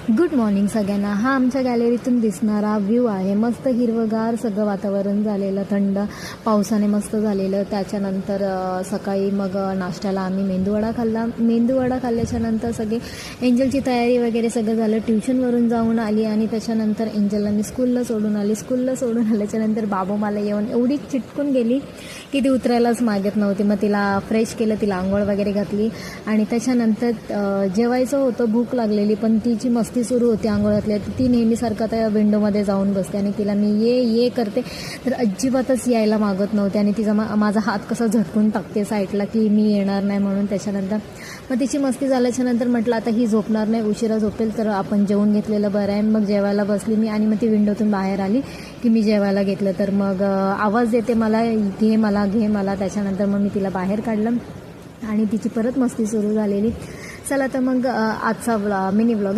Good morning सगळ्यांना. हा आमच्या गॅलरीतून दिसणारा व्ह्यू आहे. मस्त हिरवगार सगळं वातावरण झालेलं, थंड पावसाने मस्त झालेलं. त्याच्यानंतर सकाळी मग नाश्त्याला आम्ही मेंदूवडा खाल्ला. मेंदूवडा खाल्ल्याच्या नंतर सगळे एंजलची तयारी वगैरे सगळं झालं. ट्युशनवरून जाऊन आली आणि त्याच्यानंतर एंजलला मी स्कूलला सोडून आली. स्कूलला सोडून आल्याच्यानंतर बाबू मला येऊन एवढी चिटकून गेली की ती उतरायलाच मागत नव्हती. मग तिला फ्रेश केलं, तिला आंघोळ वगैरे घातली आणि त्याच्यानंतर जेवायचं होतं. भूक लागलेली पण तिची मस्ती सुरू होती आंघोळातल्या. ती नेहमीसारखं त्या विंडोमध्ये जाऊन बसते आणि तिला मी ये करते तर अजिबातच यायला मागत नव्हते आणि तिचा माझा हात कसा झटकून टाकते साईडला की मी येणार नाही म्हणून. त्याच्यानंतर मग तिची मस्ती झाल्याच्या नंतर म्हटलं आता ही झोपणार नाही, उशिरा झोपेल तर आपण जेवून घेतलेलं बरं आहे. मग जेवायला बसली मी आणि मग ती विंडोतून बाहेर आली की मी जेवायला घेतलं तर मग आवाज देते मला, घे मला. त्याच्यानंतर मग मी तिला बाहेर काढलं आणि तिची परत मस्ती सुरू झालेली. चला तर मग आजचा मिनी व्लॉग